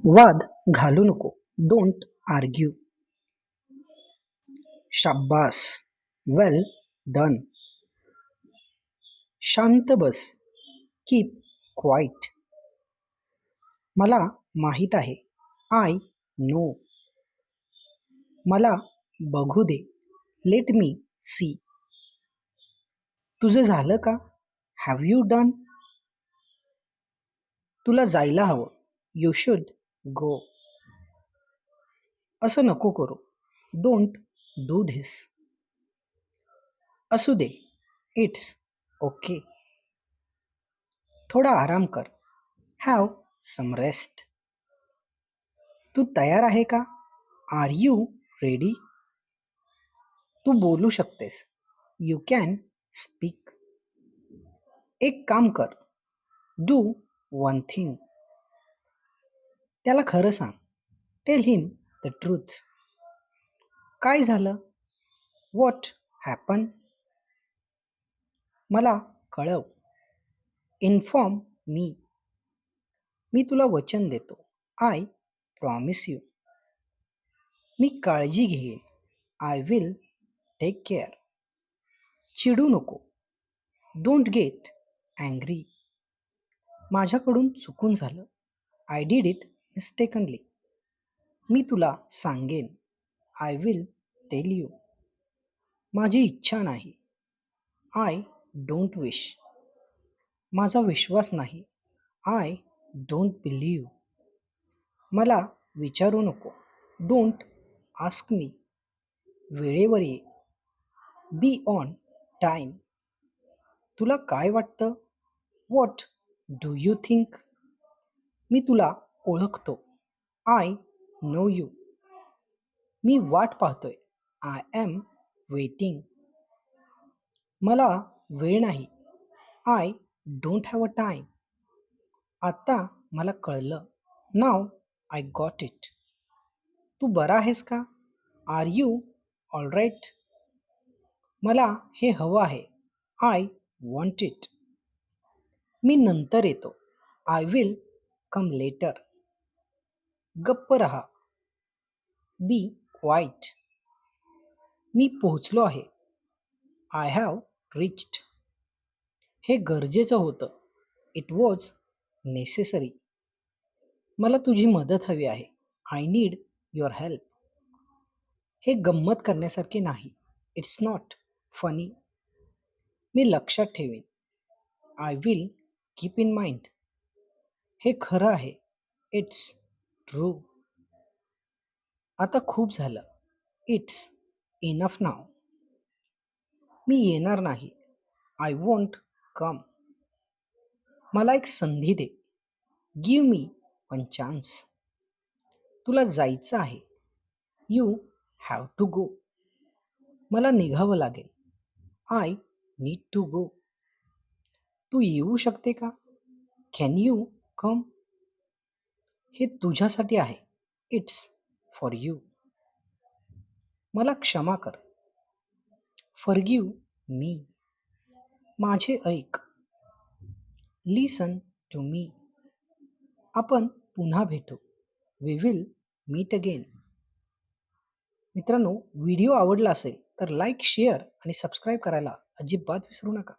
वाद घालू नको. Don't argue. शाब्बास. Well done. शांत बस. Keep quiet. मला माहीत आहे. I know. मला बघू दे. Let me see. तुझं झालं का? Have you done? तुला जायला हवं. You should go. असं नको करू. Don't do this. असू दे. It's okay. थोडा आराम कर. Have some rest. तू तयार आहे का? Are you ready? तू बोलू शकतेस. You can speak. एक काम कर. Do one thing. त्याला खरं सांग. Tell him the truth. काय झालं? What happen? मला कळव. Inform me. मी तुला वचन देतो. I promise you. मी काळजी घेईन. I will take care. चिडू नको. Don't get angry. माझ्याकडून चुकून झालं. I did it mistakenly. मी तुला सांगेन. I will tell you. माझी इच्छा नाही. I don't wish. माझा विश्वास नाही. I don't believe. मला विचारू नको. Don't ask me. वेळेवर ये. Be on time. तुला काय वाटतं? What do you think? मी तुला ओळखतो. I know you. मी वाट पाहतोय. I am waiting. मला वेळ नाही. I don't have a time. आता मला कळलं. Now I got it. तू बरा आहेस का? Are you all right? मला हे हवं आहे. I want it. मी नंतर येतो. I will come later. गप्प रहा. Be quiet. मी पोहोचलो आहे. I have reached. हे गरजेचं होतं. It was necessary. मला तुझी मदत हवी आहे. I need your help. हे गंमत करण्यासारखे नाही. It's not funny. मी लक्षात ठेवीन. I will keep in mind. हे खरं आहे. It's true. आता खूप झालं. It's enough now. मी येणार नाही. I won't come. मला एक संधी दे. Give me one chance. तुला जायचं आहे. You have to go. मला निघावं लागेल. I need to go. तू येऊ शकते का? Can you come? हे तुझ्यासाठी आहे. It's for you. मला क्षमा कर. Forgive me. माझे ऐक. Listen to me. आपण पुन्हा भेटू. We will meet again. मित्रांनो, व्हिडिओ आवडला असेल तर लाईक, शेअर आणि सबस्क्राईब करायला अजिबात विसरू नका.